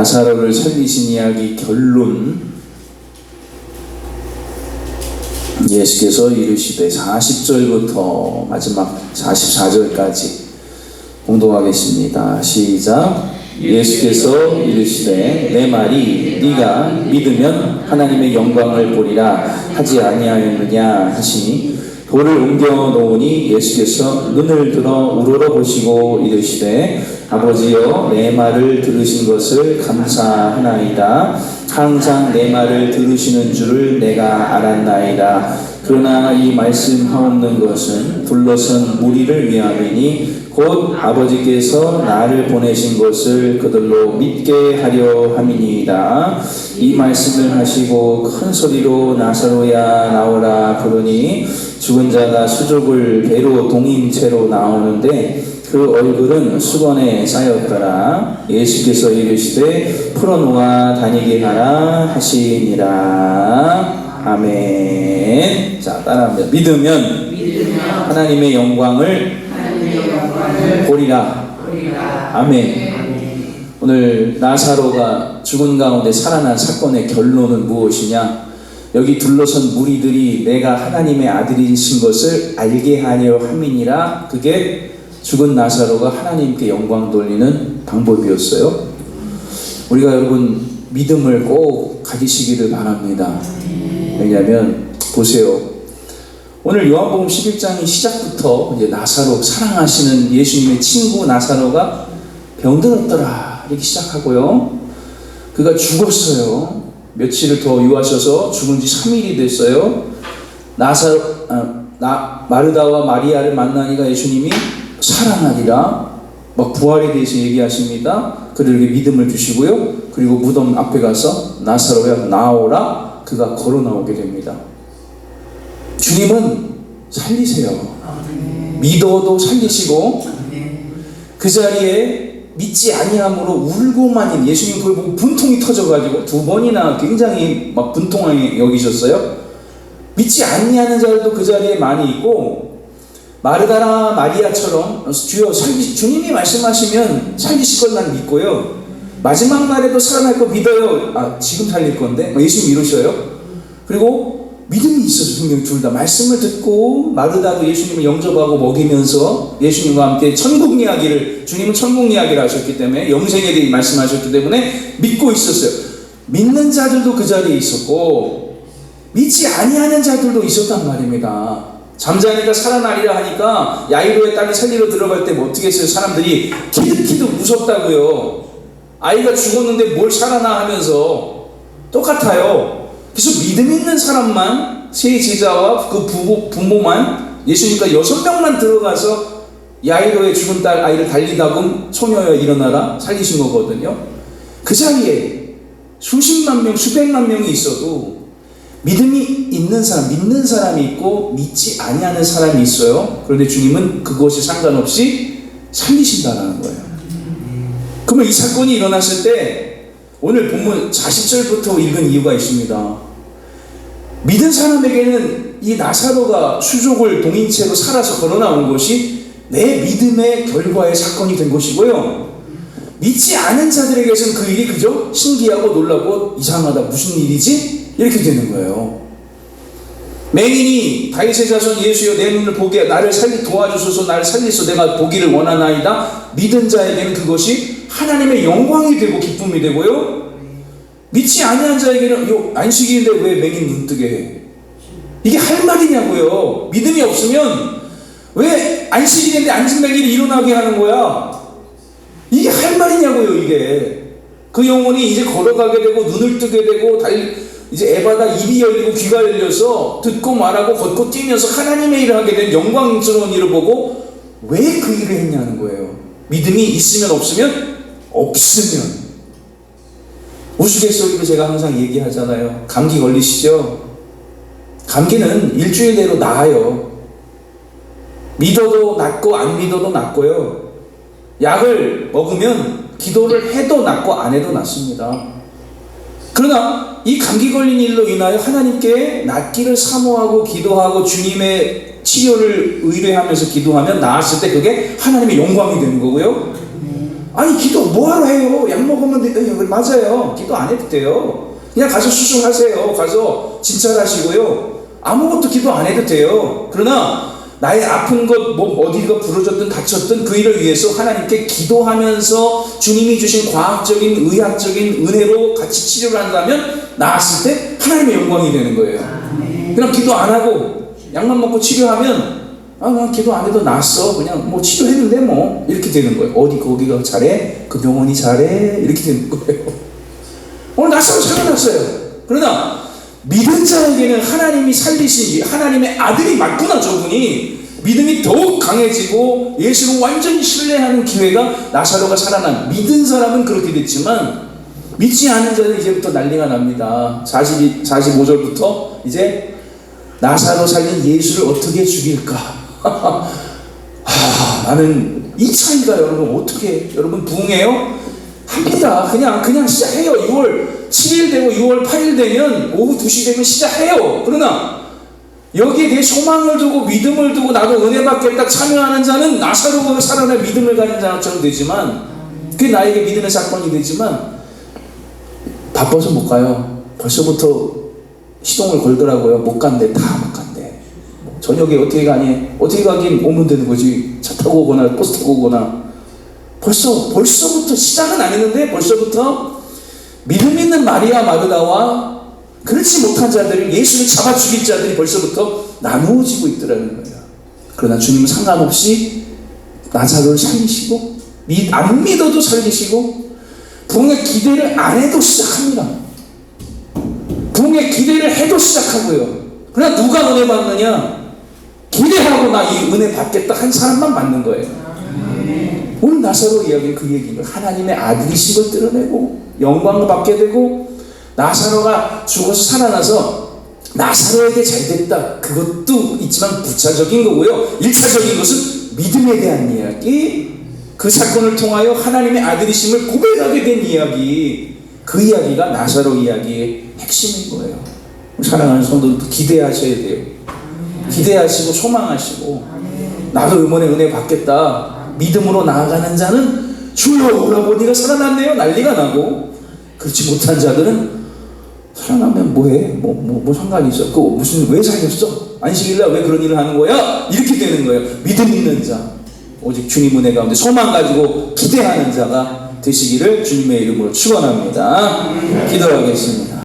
나사로를 살리신 이야기 결론, 예수께서 이르시되 40절부터 마지막 44절까지 공독하겠습니다. 시작. 예수께서 이르시되 내 말이 네가 믿으면 하나님의 영광을 보리라 하지 아니하였느냐 하시니 돌을 옮겨 놓으니 예수께서 눈을 들어 우러러보시고 이르시되 아버지여 내 말을 들으신 것을 감사하나이다. 항상 내 말을 들으시는 줄을 내가 알았나이다. 그러나 이 말씀하옵는 것은 둘러선 무리를 위함이니 곧 아버지께서 나를 보내신 것을 그들로 믿게 하려 함이니이다. 이 말씀을 하시고 큰 소리로 나사로야 나오라 부르니 죽은 자가 수족을 배로 동인 채로 나오는데 그 얼굴은 수건에 쌓였더라. 예수께서 이르시되 풀어놓아 다니게 하라 하시니라. 아멘. 자, 따라합니다. 믿으면 하나님의 영광을 보리라. 아멘. 오늘 나사로가 죽은 가운데 살아난 사건의 결론은 무엇이냐? 여기 둘러선 무리들이 내가 하나님의 아들이신 것을 알게 하려 함이니라. 그게 죽은 나사로가 하나님께 영광 돌리는 방법이었어요. 우리가 여러분 믿음을 꼭 가지시기를 바랍니다. 왜냐하면 보세요. 오늘 요한복음 11장이 시작부터 이제 나사로, 사랑하시는 예수님의 친구 나사로가 병들었더라 이렇게 시작하고요. 그가 죽었어요. 며칠을 더 유하셔서 죽은 지 3일이 됐어요. 마르다와 마리아를 만나니까 예수님이 살아나리라 막 부활에 대해서 얘기하십니다. 그들에게 믿음을 주시고요. 그리고 무덤 앞에 가서 나사로야 나오라, 그가 걸어 나오게 됩니다. 주님은 살리세요. 믿어도 살리시고 그 자리에 믿지 아니함으로 울고만 있는 예수님, 그걸 보고 분통이 터져가지고 2번이나 굉장히 막 분통하게 여기셨어요. 믿지 아니하는 자들도 그 자리에 많이 있고, 마르다나 마리아처럼 주여 주님이 말씀하시면 살리실 걸 난 믿고요, 마지막 날에도 살아날 거 믿어요. 지금 살릴 건데 예수님 이러셔요. 그리고 믿음이 있어서 분명히 둘 다 말씀을 듣고 마르다도 예수님을 영접하고 먹이면서 예수님과 함께 천국 이야기를, 주님은 천국 이야기를 하셨기 때문에 영생에 대해 말씀하셨기 때문에 믿고 있었어요. 믿는 자들도 그 자리에 있었고 믿지 아니하는 자들도 있었단 말입니다. 잠자니까 살아나리라 하니까 야이로의 딸이 살리러 들어갈 때 뭐 어떻게 했어요? 사람들이 키득키득 무섭다고요. 아이가 죽었는데 뭘 살아나 하면서 똑같아요. 그래서 믿음 있는 사람만, 세 제자와 그 부모만, 예수님과 6명만 들어가서 야이로의 죽은 딸 아이를 달리다군 소녀여 일어나라 살리신 거거든요. 그 자리에 수십만 명, 수백만 명이 있어도 믿음이 있는 사람, 믿는 사람이 있고 믿지 아니하는 사람이 있어요. 그런데 주님은 그것에 상관없이 살리신다는 거예요. 그러면 이 사건이 일어났을 때 오늘 본문 40절부터 읽은 이유가 있습니다. 믿은 사람에게는 이 나사로가 수족을 동인 채로 살아서 걸어 나온 것이 내 믿음의 결과의 사건이 된 것이고요, 믿지 않은 자들에게서는 그 일이 그저 신기하고 놀라고 이상하다, 무슨 일이지? 이렇게 되는 거예요. 맹인이 다윗의 자손 예수여 내 눈을 보게 나를 도와주소서, 나를 살리소, 내가 보기를 원하나이다. 믿은 자에게는 그것이 하나님의 영광이 되고 기쁨이 되고요, 믿지 아니한 자에게는 안식일인데 왜 맹인 눈뜨게 해? 이게 할 말이냐고요. 믿음이 없으면 왜 안식일인데 앉은 맹인이 일어나게 하는 거야? 이게 할 말이냐고요. 이게 그 영혼이 이제 걸어가게 되고 눈을 뜨게 되고 이제 에바다 입이 열리고 귀가 열려서 듣고 말하고 걷고 뛰면서 하나님의 일을 하게 된 영광스러운 일을 보고 왜 그 일을 했냐는 거예요. 믿음이 있으면 없으면 우스갯소리로 제가 항상 얘기하잖아요. 감기 걸리시죠? 감기는 일주일 내로 나아요. 믿어도 낫고 안 믿어도 낫고요, 약을 먹으면 기도를 해도 낫고 안 해도 낫습니다. 그러나 이 감기 걸린 일로 인하여 하나님께 낫기를 사모하고 기도하고 주님의 치료를 의뢰하면서 기도하면 나았을 때 그게 하나님의 영광이 되는 거고요, 아니 기도 뭐하러 해요? 약 먹으면 돼요. 맞아요. 기도 안 해도 돼요. 그냥 가서 수술하세요. 가서 진찰하시고요. 아무것도 기도 안 해도 돼요. 그러나 나의 아픈 것, 뭐 어디가 부러졌든 다쳤든 그 일을 위해서 하나님께 기도하면서 주님이 주신 과학적인 의학적인 은혜로 같이 치료를 한다면 나았을 때 하나님의 영광이 되는 거예요. 그냥 기도 안 하고 약만 먹고 치료하면 난 기도 안 해도 나았어. 그냥 뭐 치료했는데 뭐 이렇게 되는 거예요. 어디 거기가 잘해? 그 병원이 잘해? 이렇게 되는 거예요. 오늘 나사로 살아났어요. 그러나 믿은 자에게는 하나님이 살리신 하나님의 아들이 맞구나. 저분이 믿음이 더욱 강해지고 예수를 완전히 신뢰하는 기회가 나사로가 살아난 믿은 사람은 그렇게 됐지만 믿지 않은 자는 이제부터 난리가 납니다. 45절부터 이제 나사로 살린 예수를 어떻게 죽일까? 나는 이 차이가 여러분 어떻게 여러분 부흥해요? 합니다. 그냥 시작해요. 6월 7일 되고 6월 8일 되면 오후 2시 되면 시작해요. 그러나 여기에 대해 소망을 두고 믿음을 두고 나도 은혜 받겠다 참여하는 자는 나사로가 살아나 믿음을 가진 자처럼 되지만 그게 나에게 믿음의 사건이 되지만 바빠서 못 가요. 벌써부터 시동을 걸더라고요. 못 간대. 다 못 간대. 저녁에 어떻게 가니? 어떻게 가긴 오면 되는 거지. 차 타고 오거나 버스 타고 오거나. 벌써부터 시작은 안 했는데 벌써부터 믿음 있는 마리아 마르다와 그렇지 못한 자들을 예수를 잡아 죽일 자들이 벌써부터 나누어지고 있더라는 거예요. 그러나 주님은 상관없이 나사로를 살리시고 안 믿어도 살리시고 부흥의 기대를 안 해도 시작합니다. 부흥의 기대를 해도 시작하고요. 그러나 누가 은혜 받느냐? 기대하고 나 이 은혜 받겠다 한 사람만 받는 거예요. 오늘 나사로 이야기는 그 얘기는 하나님의 아들이신 걸 드러내고 영광을 받게 되고 나사로가 죽어서 살아나서 나사로에게 잘됐다 그것도 있지만 부차적인 거고요. 1차적인 것은 믿음에 대한 이야기, 그 사건을 통하여 하나님의 아들이심을 고백하게 된 이야기, 그 이야기가 나사로 이야기의 핵심인 거예요. 사랑하는 성도들도 기대하셔야 돼요. 기대하시고 소망하시고 나도 음원의 은혜 받겠다 믿음으로 나아가는 자는 주여 오라버니가 살아났네요 난리가 나고, 그렇지 못한 자들은 살아나면 뭐해? 뭐 상관이 있어? 그 무슨 왜 살렸어? 안식일날 왜 그런 일을 하는 거야? 이렇게 되는 거예요. 믿음 있는 자, 오직 주님 은혜 가운데 소망 가지고 기대하는 자가 되시기를 주님의 이름으로 축원합니다. 기도하겠습니다.